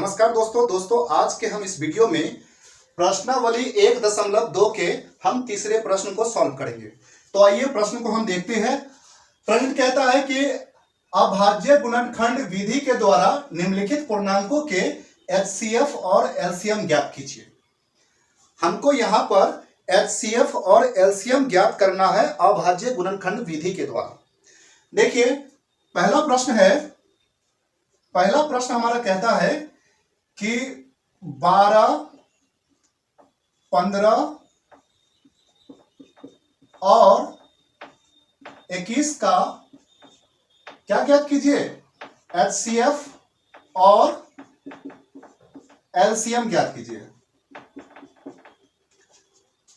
नमस्कार दोस्तों आज के हम इस वीडियो में प्रश्नावली 1.2 के हम तीसरे प्रश्न को सॉल्व करेंगे। तो आइए प्रश्न को हम देखते हैं। प्रश्न कहता है कि अभाज्य गुणनखंड विधि के द्वारा निम्नलिखित पूर्णांकों के एचसीएफ और एलसीएम ज्ञात कीजिए। हमको यहाँ पर एचसीएफ और एलसीएम ज्ञात करना है अभाज्य गुणनखंड विधि के द्वारा। देखिए पहला प्रश्न हमारा कहता है कि 12, 15 और 21 का क्या ज्ञात कीजिए, एचसीएफ और एलसीएम ज्ञात कीजिए।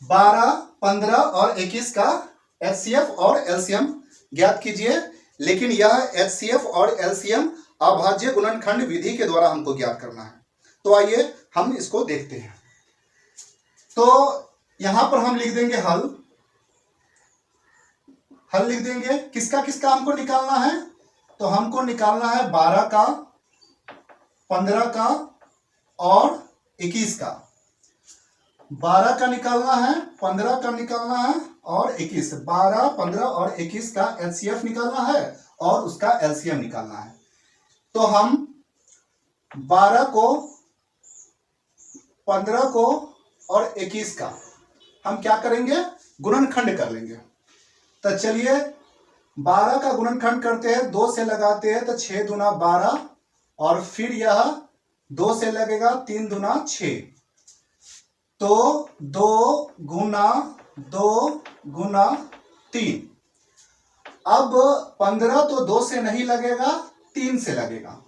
12, 15 और 21 का एचसीएफ और एलसीएम ज्ञात कीजिए, लेकिन यह एचसीएफ और एलसीएम अभाज्य गुणनखंड विधि के द्वारा हमको ज्ञात करना है। तो आइए हम इसको देखते हैं। तो यहां पर हम लिख देंगे हल लिख देंगे। किसका किसका हमको निकालना है? तो हमको निकालना है 12 का, 15 का और 21 का। 12 का निकालना है, 15 का निकालना है और 21। 12, 15 और 21 का एचसीएफ निकालना है और उसका एलसीएम निकालना है। तो हम 12 को, 15 को और 21 का हम क्या करेंगे, गुणनखंड कर लेंगे। तो चलिए 12 का गुणनखंड करते हैं, 2 से लगाते हैं तो 6 दूना 12 और फिर यह 2 से लगेगा 3 दूना 6, तो 2 गुना 3। अब 15 तो 2 से नहीं लगेगा, 3 से लगेगा।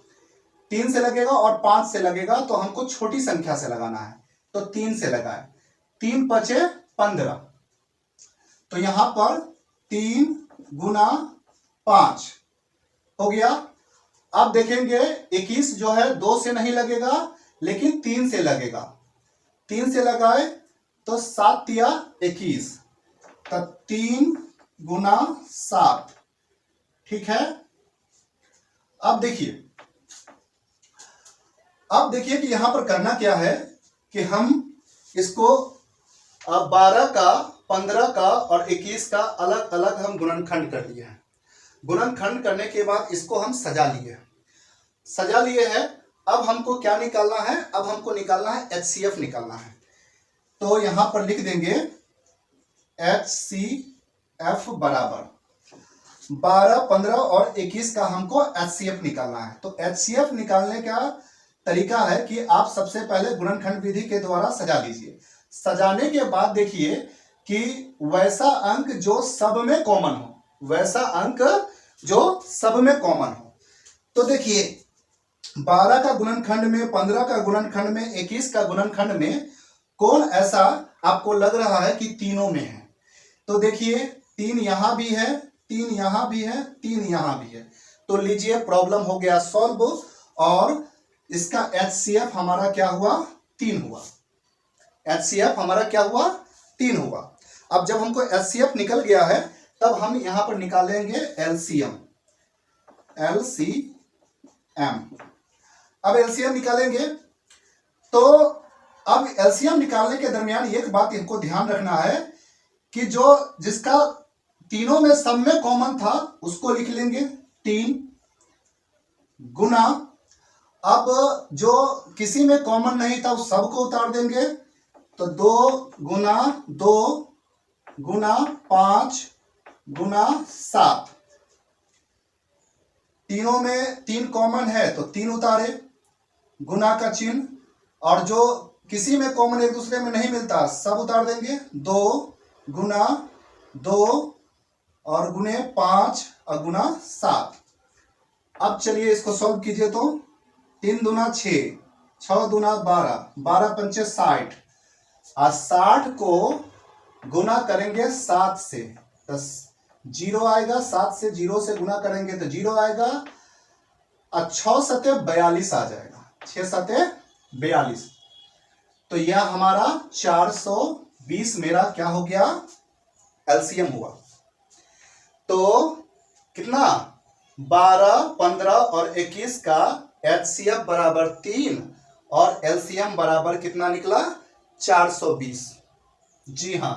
3 से लगेगा और 5 से लगेगा, तो हमको छोटी संख्या से लगाना है, तो 3 से लगाए। 3 पचे 15, तो यहां पर 3 गुना 5 हो गया। अब देखेंगे 21 जो है 2 से नहीं लगेगा लेकिन 3 से लगेगा। 3 से लगाए तो 7 या 21, तो 3 गुना 7, ठीक है। अब देखिए कि यहां पर करना क्या है कि हम इसको 12 का, 15 का और 21 का अलग अलग हम गुणनखंड कर लिए हैं। गुणनखंड करने के बाद इसको हम सजा लिए हैं। अब हमको क्या निकालना है? अब हमको निकालना है एचसीएफ निकालना है। तो यहां पर लिख देंगे एचसीएफ बराबर 12, 15 और 21 का हमको एचसीएफ निकालना है। तो एचसीएफ निकालने का तरीका है कि आप सबसे पहले गुणनखंड विधि के द्वारा सजा लीजिए। सजाने के बाद देखिए कि वैसा अंक जो सब में कॉमन हो, तो देखिए 12 का गुणनखंड में, 15 का गुणनखंड में, 21 का गुणनखंड में कौन ऐसा आपको लग रहा है कि तीनों में है? तो देखिए 3 यहां भी है, 3 यहां भी है, 3 यहां भी है। तो लीजिए प्रॉब्लम हो गया सॉल्व और इसका एचसीएफ हमारा क्या हुआ? 3 हुआ। एचसीएफ हमारा क्या हुआ? 3 हुआ। अब जब हमको एचसीएफ निकल गया है तब हम यहां पर निकालेंगे एलसीएम। अब एलसीएम निकालेंगे। तो अब एलसीएम निकालने के दरमियान एक बात इनको ध्यान रखना है कि जिसका तीनों में सब में कॉमन था उसको लिख लेंगे 3 गुना, अब जो किसी में कॉमन नहीं था उस सब को उतार देंगे, तो 2 गुना 5 गुना 7। तीनों में 3 कॉमन है तो 3 उतारे, गुना का चिन्ह, और जो किसी में कॉमन एक दूसरे में नहीं मिलता सब उतार देंगे। 2 गुना 2 और गुने 5 और गुना 7। अब चलिए इसको सॉल्व कीजिए। तो 3 दूना 6, 6 दूना 12, 12 पंचे 60 और 60 को गुना करेंगे 7 से, तो 0 आएगा। 7 से 0 से गुना करेंगे तो 0 आएगा और 6 सते 42 आ जाएगा। 6 सते 42, तो यह हमारा 420 मेरा क्या हो गया? एलसीएम हुआ। तो कितना? 12, 15 और 21 का एचसीएफ बराबर 3 और एलसीएम बराबर कितना निकला 420। जी हाँ।